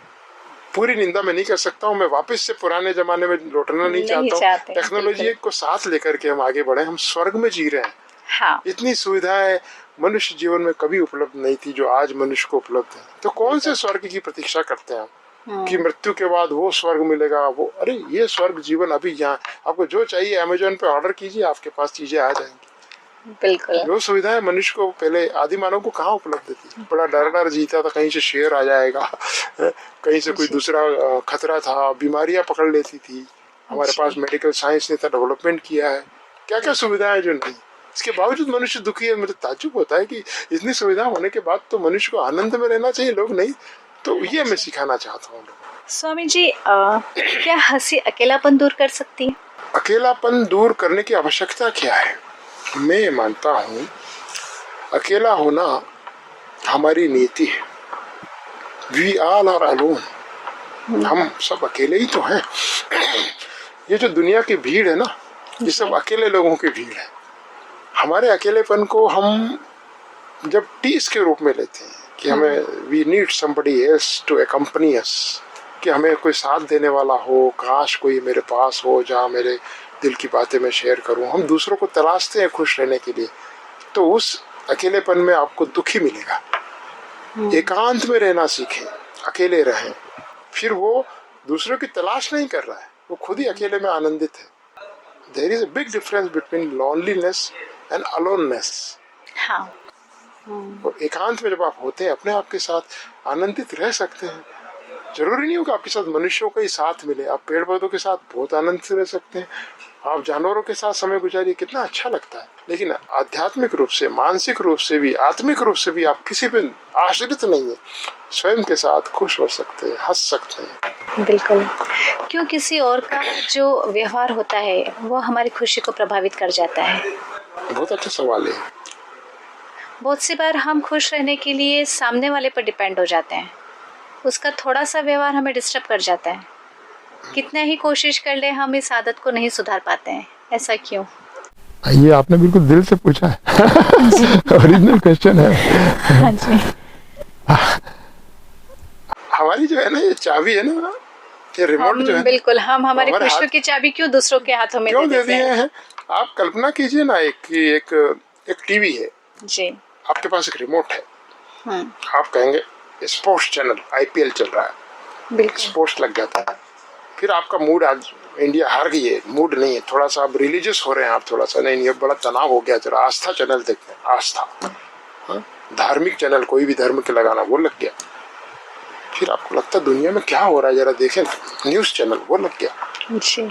पूरी निंदा मैं नहीं कर सकता हूँ। मैं वापस से पुराने जमाने में लौटना नहीं नहीं चाहता हूँ। चाहते, टेक्नोलॉजी बिल्कुल। को साथ लेकर के हम आगे बढ़े, हम स्वर्ग में जी रहे हैं। हाँ, इतनी सुविधाएं मनुष्य जीवन में कभी उपलब्ध नहीं थी जो आज मनुष्य को उपलब्ध है। तो कौन से बिल्कुल। स्वर्ग की प्रतीक्षा करते हैं हम कि मृत्यु के बाद वो स्वर्ग मिलेगा? वो अरे ये स्वर्ग जीवन अभी यहाँ, आपको जो चाहिए अमेजोन पे ऑर्डर कीजिए, आपके पास चीजें आ जाएंगी। बिल्कुल। जो सुविधाएं मनुष्य को पहले आदि मानव को कहाँ उपलब्ध थी? बड़ा डर हाँ, डर जीता था, कहीं से शेर आ जाएगा, कहीं से कोई जी, दूसरा खतरा था, बीमारियां पकड़ लेती थी। हमारे जी, पास मेडिकल साइंस ने इतना डेवलपमेंट किया है, क्या क्या बिल्कुल। सुविधाएं जो नहीं, इसके बावजूद मनुष्य दुखी है। मुझे ताज्जुब होता है कि इतनी सुविधा होने के बाद तो मनुष्य को आनंद में रहना चाहिए, लोग नहीं। तो हाँ ये मैं जी। सिखाना चाहता हूँ। स्वामी जी, क्या हँसी अकेलापन दूर कर सकती है? अकेलापन दूर करने की आवश्यकता क्या है? मैं मानता हूँ अकेला होना हमारी नीति है। वी ऑल आर अलोन, हम सब अकेले ही तो हैं। ये जो दुनिया की भीड़ है ना, ये सब अकेले लोगों की भीड़ है। हमारे अकेलेपन को हम जब टीस के रूप में लेते हैं कि हमें we need somebody else to accompany us, कि हमें कोई साथ देने वाला हो, काश कोई मेरे पास हो जहाँ मेरे दिल की बातें मैं शेयर करूं। हम दूसरों को तलाशते हैं खुश रहने के लिए, तो उस अकेलेपन में आपको दुख ही मिलेगा। एकांत में रहना सीखें, अकेले रहें, फिर वो दूसरों की तलाश नहीं कर रहा है, वो खुद ही अकेले में आनंदित है। There is a big difference between loneliness and aloneness. हाँ। और एकांत में जब आप होते हैं अपने आप के साथ, आनंदित रह सकते हैं। जरूरी नहीं हो कि आपके साथ मनुष्यों का ही साथ मिले, आप पेड़ पौधों के साथ बहुत आनंद से रह सकते हैं, आप जानवरों के साथ समय गुजारिए, कितना अच्छा लगता है। लेकिन आध्यात्मिक रूप से, मानसिक रूप से भी, आत्मिक रूप से भी आप किसी पे आश्रित नहीं है, स्वयं के साथ खुश हो सकते हैं, हंस सकते हैं। बिल्कुल। क्यों किसी और का जो व्यवहार होता है वो हमारी खुशी को प्रभावित कर जाता है? बहुत अच्छा सवाल है। बहुत सी बार हम खुश रहने के लिए सामने वाले पर डिपेंड हो जाते हैं, उसका थोड़ा सा व्यवहार हमें डिस्टर्ब कर जाता है। कितना ही कोशिश कर ले हम इस आदत को नहीं सुधार पाते हैं, ऐसा क्यों? ये आपने बिल्कुल दिल से पूछा है। ओरिजिनल क्वेश्चन है। हाँ जी। हमारी जो है ना ये चाबी है ना, ये रिमोट जो है, बिल्कुल हम हमारी खुशियों की चाबी क्यों दूसरों के हाथों में क्यों दे दे देते दिए हैं? हैं? आप कल्पना कीजिए ना, एक टीवी है जी। आपके पास, एक रिमोट है, आप कहेंगे स्पोर्ट्स चैनल आईपीएल चल रहा है, बिल्कुल। स्पोर्ट्स लग जाता है। फिर आपका मूड, आज इंडिया हार गई है, मूड नहीं है, थोड़ा सा आप रिलीजियस हो रहे हैं, आप थोड़ा सा नहीं बड़ा तनाव हो गया, जरा आस्था चैनल देखते हैं, आस्था, धार्मिक चैनल कोई भी धर्म के लगाना, वो लग गया। फिर आपको लगता है दुनिया में क्या हो रहा है, जरा देखें, न्यूज चैनल, वो लग गया।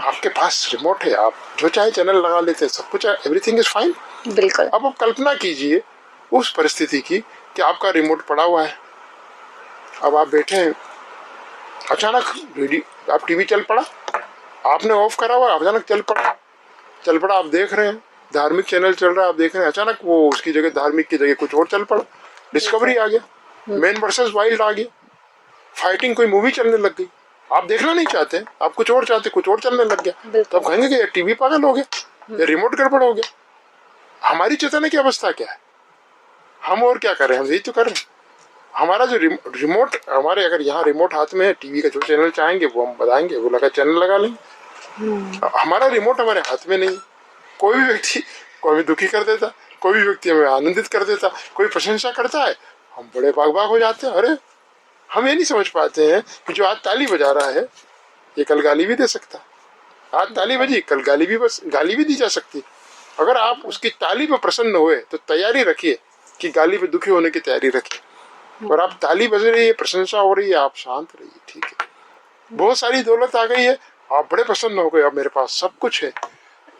आपके पास रिमोट है, आप जो चाहे चैनल लगा लेते हैं, सब कुछ, एवरीथिंग इज फाइन। बिल्कुल। अब आप कल्पना कीजिए उस परिस्थिति की कि आपका रिमोट पड़ा हुआ है, अब आप बैठे हैं, अचानक आप टीवी चल पड़ा, आपने ऑफ करा हुआ, अचानक चल पड़ा, आप देख रहे हैं, धार्मिक चैनल चल रहा है, आप देख रहे हैं, अचानक वो उसकी जगह, धार्मिक की जगह कुछ और चल पड़ा, डिस्कवरी आ गया, मैन वर्सेस वाइल्ड आ गया, फाइटिंग कोई मूवी चलने लग गई, आप देखना नहीं चाहते, आप कुछ और चाहते, कुछ और चलने लग गया, तो आप कहेंगे कि ये टीवी पागल हो गया, ये रिमोट गड़बड़ हो गया। हमारी चेतना की अवस्था क्या है? हम और क्या कर रहे हैं? हम यही तो कर रहे हैं। हमारा जो रिमोट, हमारे अगर यहाँ रिमोट हाथ में है, टीवी का जो चैनल चाहेंगे वो हम बताएंगे, वो लगा चैनल लगा लेंगे। हमारा रिमोट हमारे हाथ में नहीं। कोई भी व्यक्ति कोई भी दुखी कर देता, कोई भी व्यक्ति हमें आनंदित कर देता, कोई प्रशंसा करता है, हम बड़े बाग हो जाते हैं। अरे हम ये नहीं समझ पाते हैं कि जो आज ताली बजा रहा है ये कल गाली भी दे सकता। आज ताली बजी, कल गाली भी दी जा सकती। अगर आप उसकी ताली पे प्रसन्न हुए तो तैयारी रखिए कि गाली पे दुखी होने की तैयारी रखिए। और आप ताली बज रही है, प्रशंसा हो रही है, आप शांत रहिए, ठीक है। बहुत सारी दौलत आ गई है, आप बड़े प्रसन्न हो गए, अब मेरे पास सब कुछ है,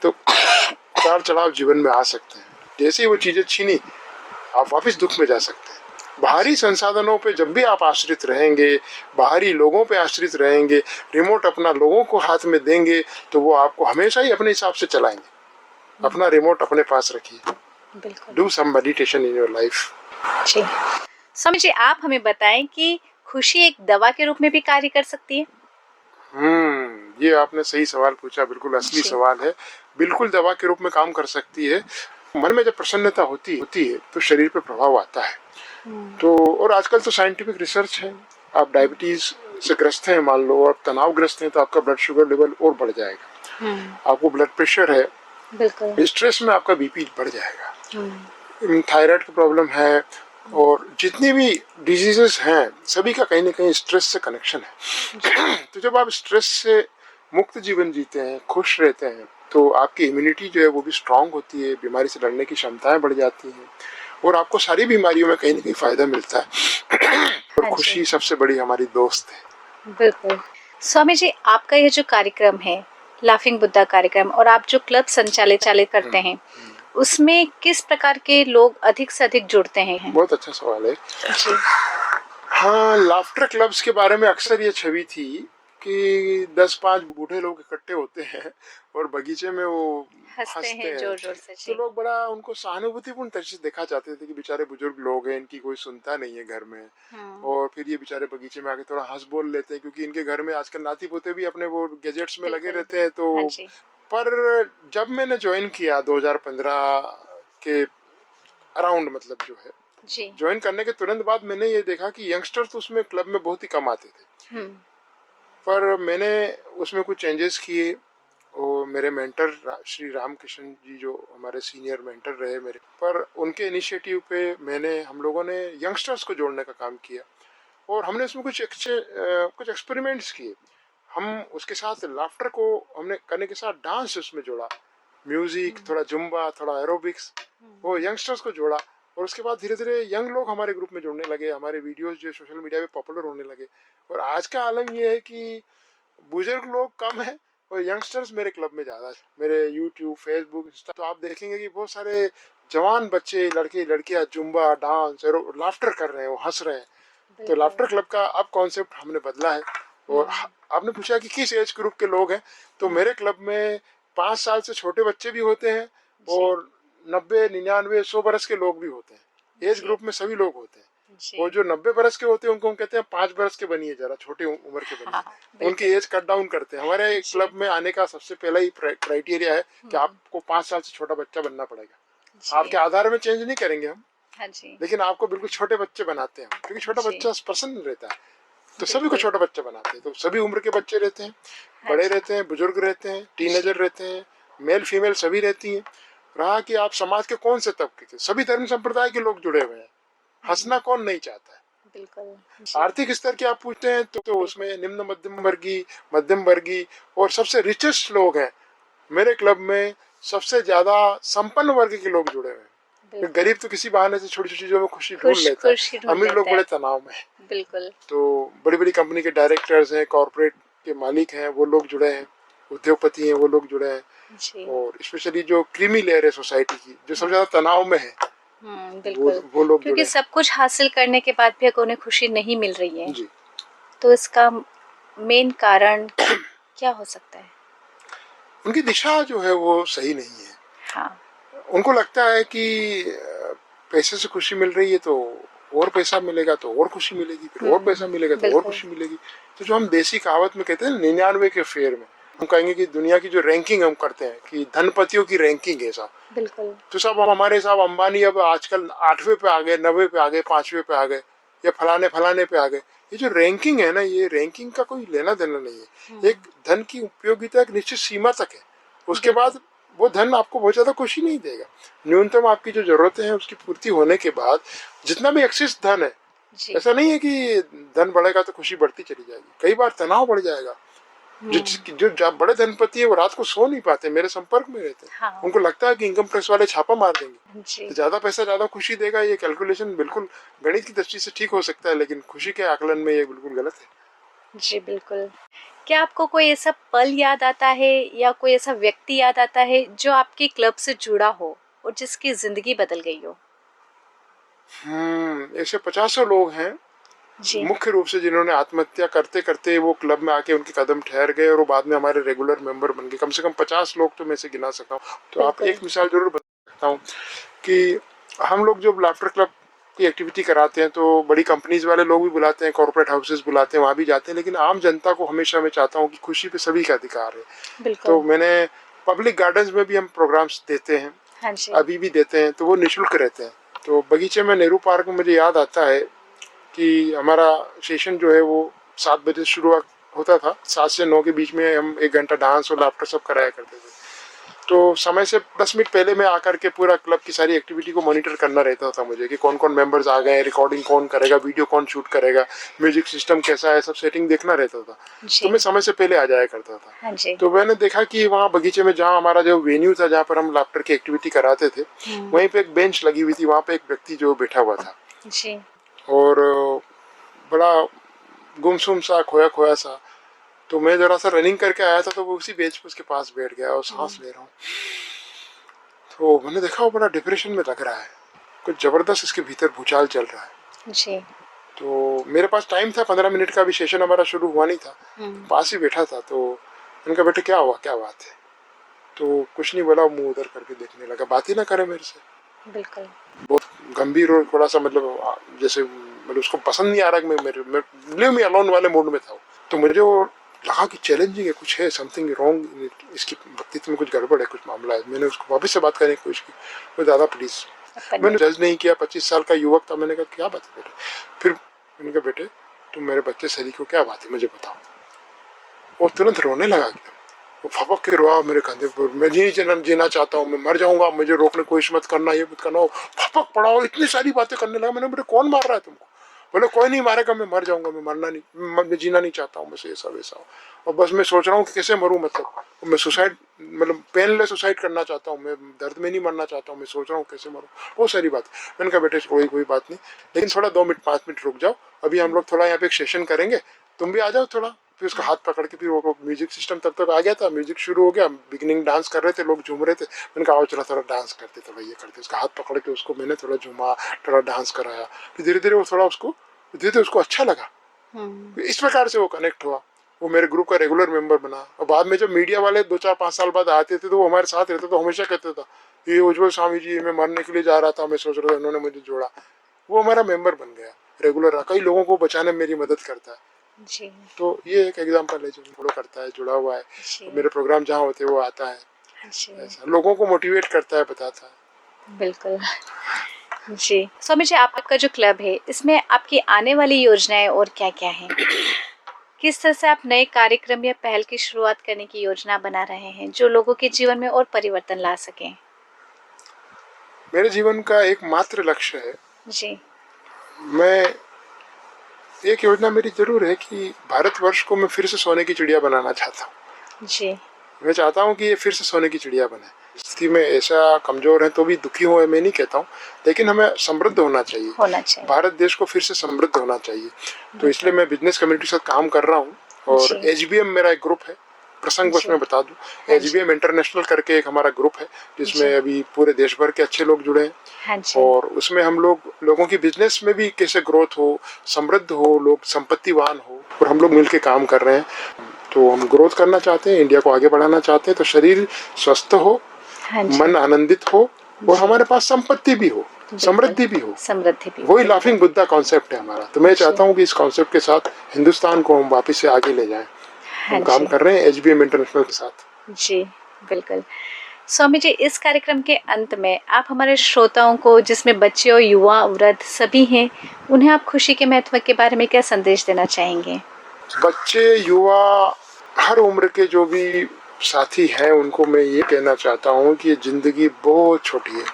तो उतार चढ़ाव जीवन में आ सकते हैं। जैसे ही वो चीजें छीनी, आप वापस दुख में जा सकते हैं। बाहरी संसाधनों पे जब भी आप आश्रित रहेंगे, बाहरी लोगों पे आश्रित रहेंगे, रिमोट अपना लोगों को हाथ में देंगे, तो वो आपको हमेशा ही अपने हिसाब से चलाएंगे। अपना रिमोट अपने पास रखिए। Do some meditation in your life. जी स्वामी जी, आप हमें बताएं कि खुशी एक दवा के रूप में भी कार्य कर सकती है? ये आपने सही सवाल पूछा, बिल्कुल असली सवाल है। बिल्कुल दवा के रूप में काम कर सकती है। मन में जब प्रसन्नता होती है तो शरीर पे प्रभाव आता है। तो और आजकल तो साइंटिफिक रिसर्च है, आप डायबिटीज से ग्रस्त हैं, मान लो, आप तनावग्रस्त हैं, तो आपका ब्लड शुगर लेवल और बढ़ जाएगा। आपको ब्लड प्रेशर है, बिल्कुल, स्ट्रेस में आपका बीपी बढ़ जाएगा। थायराइड की प्रॉब्लम है, और जितनी भी डिजीजेस हैं सभी का कहीं ना कहीं स्ट्रेस से कनेक्शन है। तो जब आप स्ट्रेस से मुक्त जीवन जीते हैं, खुश रहते हैं, तो आपकी इम्यूनिटी जो है वो भी स्ट्रांग होती है, बीमारी से लड़ने की क्षमताएं बढ़ जाती हैं, और आपको सारी बीमारियों में कहीं ना कहीं फायदा मिलता है। और खुशी सबसे बड़ी हमारी दोस्त है। बिल्कुल। स्वामी जी, आपका ये जो कार्यक्रम है लाफिंग बुद्धा कार्यक्रम, और आप जो क्लब संचालित करते हैं, उसमें किस प्रकार के लोग अधिक से अधिक जुड़ते हैं? बहुत अच्छा सवाल है जी। हाँ, लाफ्टर क्लब्स के बारे में अक्सर ये छवि थी कि 10-5 बूढ़े लोग इकट्ठे होते हैं और बगीचे में वो हंसते हंसते हैं हैं। जोर जोर से तो जी। लोग बड़ा उनको सहानुभूतिपूर्ण तरीके से देखा चाहते थे कि बेचारे बुजुर्ग लोग हैं, इनकी कोई सुनता नहीं है घर में, और फिर ये बेचारे बगीचे में आके थोड़ा हंस बोल लेते हैं, क्योंकि इनके घर में आजकल नाती पोते भी अपने वो गैजेट्स में लगे बिल्कुल। रहते हैं। तो हाँ जी। पर जब मैंने ज्वाइन किया 2015 के अराउंड, मतलब जो है जी। ज्वाइन करने के तुरंत बाद मैंने ये देखा कि यंगस्टर्स तो उसमें क्लब में बहुत ही कम आते थे। पर मैंने उसमें कुछ चेंजेस किए, और मेरे मेंटर श्री रामकृष्ण जी जो हमारे सीनियर मेंटर रहे मेरे, पर उनके इनिशिएटिव पे हम लोगों ने यंगस्टर्स को जोड़ने का काम किया, और हमने उसमें कुछ एक्सपेरिमेंट्स किए। हम उसके साथ लाफ्टर को हमने करने के साथ डांस उसमें जोड़ा, म्यूजिक, थोड़ा जुम्बा, थोड़ा एरोबिक्स, वो यंगस्टर्स को जोड़ा। और उसके बाद धीरे धीरे यंग लोग हमारे ग्रुप में जुड़ने लगे, हमारे वीडियोस जो सोशल मीडिया पे पॉपुलर होने लगे। और आज का आलम ये है कि बुजुर्ग लोग कम है और यंगस्टर्स मेरे क्लब में ज्यादा है। मेरे यूट्यूब, फेसबुक, इंस्टा तो आप देखेंगे कि बहुत सारे जवान बच्चे, लड़के लड़कियां जुम्बा, डांस और लाफ्टर कर रहे हैं, वो हंस रहे हैं। तो लाफ्टर क्लब का अब कॉन्सेप्ट हमने बदला है। और आपने पूछा कि किस एज ग्रुप के लोग हैं, तो मेरे क्लब में 5 साल से छोटे बच्चे भी होते हैं, और 90, 99, 100 बरस के लोग भी होते हैं। एज ग्रुप में सभी लोग होते हैं। वो जो 90 बरस के होते हैं उनको हम कहते हैं 5 बरस के बनिए, जरा छोटे उम्र के बनिए, उनकी एज कट डाउन करते हैं। हमारे क्लब में आने का सबसे पहला ही क्राइटेरिया है कि आपको 5 साल से छोटा बच्चा बनना पड़ेगा। आपके आधार में चेंज नहीं करेंगे हम, लेकिन आपको बिल्कुल छोटे बच्चे बनाते हैं, क्योंकि छोटा बच्चा प्रसन्न रहता है। तो सभी को छोटा बच्चा बनाते हैं। तो सभी उम्र के बच्चे रहते हैं, बड़े रहते हैं, बुजुर्ग रहते हैं, टीनेजर रहते हैं, मेल फीमेल सभी रहती हैं। रहा कि आप समाज के कौन से तबके के, सभी धर्म संप्रदाय के लोग जुड़े हुए हैं। हंसना कौन नहीं चाहता है। बिल्कुल। आर्थिक स्तर की आप पूछते हैं तो उसमें निम्न मध्यम वर्गीय और सबसे रिचेस्ट लोग हैं। मेरे क्लब में सबसे ज्यादा संपन्न वर्ग के लोग जुड़े हुए हैं। गरीब तो किसी बहाने से छोटी छोटी चीजों में खुशी ढूंढ लेता है, अमीर लोग बड़े तनाव में है। बिल्कुल। तो बड़ी बड़ी कंपनी के डायरेक्टर्स हैं, कॉर्पोरेट के मालिक हैं, वो लोग जुड़े हैं, उद्योगपति हैं, वो लोग जुड़े हैं। और स्पेशली जो क्रीमी लेयर है सोसाइटी की, जो सबसे ज्यादा तनाव में है, बिल्कुल। वो लोग क्योंकि सब कुछ हासिल करने के बाद भी अगर उन्हें खुशी नहीं मिल रही है जी, तो इसका मेन कारण क्या हो सकता है? उनकी दिशा जो है वो सही नहीं है। हाँ। उनको लगता है कि पैसे से खुशी मिल रही है तो और पैसा मिलेगा तो और खुशी मिलेगी, फिर और पैसा मिलेगा तो और खुशी मिलेगी। तो जो हम देसी कहावत में कहते हैं 99 के फेयर में, हम कहेंगे कि दुनिया की जो रैंकिंग हम करते हैं कि धनपतियों की रैंकिंग है साहब, बिल्कुल। तो सब हमारे साहब अंबानी अब आजकल 8वें पे आ गए, 90 पे आ गए, 5वें पे आ गए, या फलाने पे आ गए। ये जो रैंकिंग है ना, ये रैंकिंग का कोई लेना देना नहीं है। एक धन की उपयोगिता एक निश्चित सीमा तक है, उसके बाद वो धन आपको बहुत ज्यादा खुशी नहीं देगा। न्यूनतम आपकी जो जरूरतें हैं उसकी पूर्ति होने के बाद जितना भी एक्सेस धन है, ऐसा नहीं है कि धन बढ़ेगा तो खुशी बढ़ती चली जाएगी, कई बार तनाव बढ़ जाएगा। जो बड़े धनपति है वो रात को सो नहीं पाते, मेरे संपर्क में रहते हैं। हाँ। उनको लगता है कि इनकम टैक्स वाले छापा मार देंगे, जी। तो ज्यादा पैसा ज्यादा खुशी देगा। ये कैलकुलेशन बिल्कुल गणित की दृष्टि से ठीक हो सकता है, लेकिन खुशी के आकलन में ये बिल्कुल गलत है। जी बिल्कुल। क्या आपको कोई ऐसा पल याद आता है या कोई ऐसा व्यक्ति याद आता है जो आपके क्लब से जुड़ा हो और जिसकी जिंदगी बदल गई हो? ऐसे 50 लोग हैं जी। मुख्य रूप से जिन्होंने आत्महत्या करते करते वो क्लब में आके उनके कदम ठहर गए और वो बाद में हमारे रेगुलर मेंबर बन गए। कम से कम 50 लोग तो मैं से गिना सकता हूँ। तो आप एक मिसाल जरूर बता सकता हूँ कि हम लोग जब लाफ्टर क्लब की एक्टिविटी कराते हैं तो बड़ी कंपनीज वाले लोग भी बुलाते हैं, कॉर्पोरेट हाउसेस बुलाते हैं, वहाँ भी जाते हैं, लेकिन आम जनता को हमेशा मैं चाहता हूँ कि खुशी पे सभी का अधिकार है। तो मैंने पब्लिक गार्डन्स में भी हम प्रोग्राम्स देते हैं। हाँ जी। अभी भी देते हैं, तो वो निःशुल्क रहते हैं। तो बगीचे में नेहरू पार्क में मुझे याद आता है कि हमारा सेशन जो है वो 7 बजे शुरू होता था, 7 से 9 के बीच में हम 1 घंटा डांस और लाफ्टर सब कराया करते थे। तो समय से 10 मिनट पहले मैं आकर के पूरा क्लब की सारी एक्टिविटी को मॉनिटर करना रहता था मुझे, कि कौन कौन मेंबर्स आ गए, रिकॉर्डिंग कौन करेगा, वीडियो कौन शूट करेगा, म्यूजिक सिस्टम कैसा है, सब सेटिंग देखना रहता था। तो मैं समय से पहले आ जाया करता था। हाँ जी। तो मैंने देखा कि वहाँ बगीचे में जहाँ हमारा जो वेन्यू था, जहाँ पर हम लाफ्टर की एक्टिविटी कराते थे, वहीं पे एक बेंच लगी हुई थी, वहाँ पे एक व्यक्ति जो बैठा हुआ था जी। और बड़ा गुमसुम सा, खोया खोया सा। तो मैं जरा सा रनिंग करके आया था, तो वो उसी बेंच पे उसके पास बैठ गया और सांस ले रहा हूँ। तो मैंने देखा वो बड़ा डिप्रेशन में लग रहा है, कुछ जबरदस्त इसके भीतर भूचाल चल रहा है। जी। तो मेरे पास टाइम था 15 मिनट का, अभी सेशन हमारा शुरू हुआ नहीं था, पास ही बैठा था। तो मैंने कहा बेटे क्या हुआ, क्या बात है? तो कुछ नहीं बोला, मुंह उधर करके देखने लगा, बात ही ना करे मेरे से। बिल्कुल। बहुत गंभीर और थोड़ा सा मतलब जैसे मतलब उसको पसंद नहीं आ रहा कि मैं लिव मी अलोन वाले मूड में था। तो मुझे वो लगा कि चैलेंजिंग है, कुछ है, समथिंग रॉन्ग, इसकी व्यक्तित्व में कुछ गड़बड़ है, कुछ मामला है। मैंने उसको वापस से बात करने की कोशिश की, वो दादा प्लीज, मैंने जज नहीं किया, 25 साल का युवक था। मैंने कहा क्या बात है बेटे? फिर मैंने कहा बेटे तुम मेरे बच्चे सही को, क्या बात है मुझे बताओ। वो तुरंत रोने लगा, वो फपक के रोआ मेरे कंधे पर, मैं जीना चाहता हूँ, मैं मर जाऊंगा, मुझे रोकने की कोशिश मत करना, ये मत करना। फपक पड़ा और इतनी सारी बातें करने लगा। मैंने, बेटे कौन मार रहा है तुमको? बोले कोई नहीं मारेगा, मैं मर जाऊंगा, मैं मरना नहीं, मैं जीना नहीं चाहता हूँ, बस ऐसा वैसा। और बस मैं सोच रहा हूँ कि कैसे मरूँ, मतलब मैं सुसाइड, मतलब पेनलेस सुसाइड करना चाहता हूँ, मैं दर्द में नहीं मरना चाहता हूँ, मैं सोच रहा हूँ कैसे मरूँ, बहुत सारी बात। मैंने कहा बेटे कोई बात नहीं, लेकिन थोड़ा 2 मिनट 5 मिनट रुक जाओ, अभी हम लोग थोड़ा यहाँ पे एक सेशन करेंगे, तुम भी आ जाओ थोड़ा। फिर उसका हाथ पकड़ के फिर वो म्यूजिक सिस्टम तब तक आ गया था, म्यूजिक शुरू हो गया, बिगिनिंग डांस कर रहे थे, लोग झूम रहे थे। मैंने कहा आओ चला थोड़ा डांस करते, थोड़ा ये करते। उसका हाथ पकड़ के उसको मैंने थोड़ा झूमा, थोड़ा डांस कराया। फिर धीरे धीरे वो थोड़ा उसको अच्छा लगा। इस प्रकार से वो कनेक्ट हुआ, वो मेरे ग्रुप का रेगुलर मेंबर बना। और बाद में जब मीडिया वाले 2-4-5 साल बाद आते थे तो वो हमारे साथ रहते, तो हमेशा कहते था ये उज्जवल स्वामी जी, मैं मरने के लिए जा रहा था, मैं सोच रहा था, उन्होंने मुझे जोड़ा। वो हमारा मेंबर बन गया रेगुलर, कई लोगों को बचाने में मेरी मदद करता है जी। तो ये एक एग्जांपल है जो फॉलो करता है, जुड़ा हुआ है। मेरे प्रोग्राम जहाँ होते हैं वो आता है, ऐसा लोगों को मोटिवेट करता है, बताता है। बिल्कुल जी। स्वामी जी, आपका जो क्लब है इसमें आपकी आने वाली योजनाएं और क्या क्या हैं? किस तरह से आप नए कार्यक्रम या पहल की शुरुआत करने की योजना बना रहे हैं जो लोगों के जीवन में और परिवर्तन ला सकें? मेरे जीवन का एकमात्र लक्ष्य है जी। मैं एक योजना मेरी जरूर है कि भारतवर्ष को मैं फिर से सोने की चिड़िया बनाना चाहता हूँ जी। मैं चाहता हूँ कि ये फिर से सोने की चिड़िया बने। स्थिति में ऐसा कमजोर है तो भी दुखी हो, मैं नहीं कहता हूँ, लेकिन हमें समृद्ध होना चाहिए। भारत देश को फिर से समृद्ध होना चाहिए। तो इसलिए मैं बिजनेस कम्युनिटी के साथ काम कर रहा हूँ और HBM मेरा एक ग्रुप है। प्रसंगवश में बता दूं, HBM इंटरनेशनल करके एक हमारा ग्रुप है जिसमें अभी पूरे देश भर के अच्छे लोग जुड़े हैं और उसमें हम लोगों की बिजनेस में भी कैसे ग्रोथ हो, समृद्ध हो, लोग संपत्तिवान हो, और हम लोग मिलकर काम कर रहे हैं। तो हम ग्रोथ करना चाहते हैं, इंडिया को आगे बढ़ाना चाहते हैं, तो शरीर स्वस्थ हो, मन आनंदित हो और हमारे पास संपत्ति भी हो, समृद्धि भी हो। वही लाफिंग बुद्धा कॉन्सेप्ट है हमारा। तो मैं चाहता हूँ कि इस कॉन्सेप्ट के साथ हिंदुस्तान को हम वापस से आगे ले जाएं। हम काम कर रहे हैं HBM इंटरनेशनल के साथ। जी बिल्कुल। स्वामी जी, इस कार्यक्रम के अंत में आप हमारे श्रोताओं को, जिसमें बच्चे और युवा वृद्ध सभी हैं, उन्हें आप खुशी के महत्व के बारे में क्या संदेश देना चाहेंगे? बच्चे, युवा, हर उम्र के जो भी साथी हैं उनको मैं ये कहना चाहता हूँ कि जिंदगी बहुत छोटी है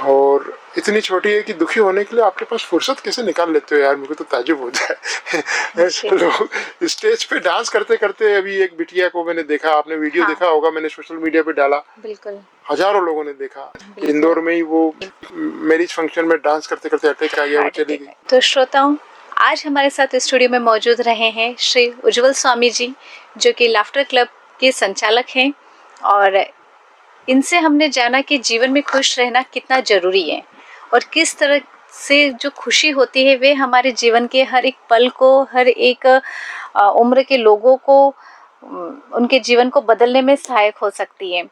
और इतनी छोटी है कि दुखी होने के लिए आपके पास फुर्सत कैसे निकाल लेते हो यार, मुझे तो ताजुब होता है। लोग स्टेज पे डांस करते करते, अभी एक बिटिया को मैंने देखा, आपने वीडियो देखा होगा, मैंने सोशल मीडिया पे डाला, बिल्कुल हजारों लोगों ने देखा। इंदौर में ही वो मैरिज फंक्शन में डांस करते करते अटैक आ गया, वो चली गई। तो श्रोताओं, आज हमारे साथ स्टूडियो में मौजूद रहे हैं श्री उज्जवल स्वामी जी, जो कि लाफ्टर क्लब के संचालक हैं, और इनसे हमने जाना कि जीवन में खुश रहना कितना जरूरी है और किस तरह से जो खुशी होती है वे हमारे जीवन के हर एक पल को, हर एक उम्र के लोगों को, उनके जीवन को बदलने में सहायक हो सकती है।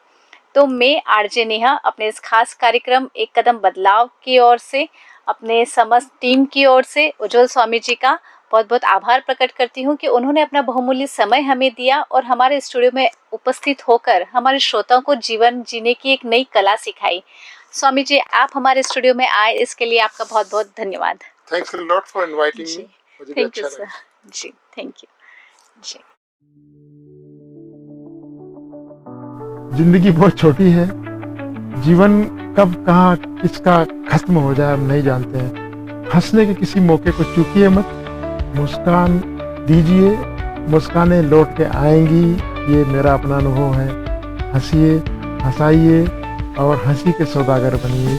तो मैं आरजे नेहा अपने इस खास कार्यक्रम एक कदम बदलाव की ओर से, अपने समस्त टीम की ओर से उज्जवल स्वामी जी का बहुत बहुत आभार प्रकट करती हूँ कि उन्होंने अपना बहुमूल्य समय हमें दिया और हमारे स्टूडियो में उपस्थित होकर हमारे श्रोताओं को जीवन जीने की एक नई कला सिखाई। स्वामी जी, आप हमारे स्टूडियो में आए, इसके लिए आपका बहुत बहुत धन्यवाद। Thanks a lot for inviting me. Thank you sir. जी थैंक यू जी। जिंदगी बहुत छोटी है, जीवन कब कहाँ किसका खत्म हो जाए हम नहीं जानते हैं। हंसने के किसी मौके को चूकिए मत, मुस्कान दीजिए, मुस्कानें लौट के आएंगी, ये मेरा अपना अनुभव है। हंसिए, हंसाइए और हंसी के सौदागर बनिए।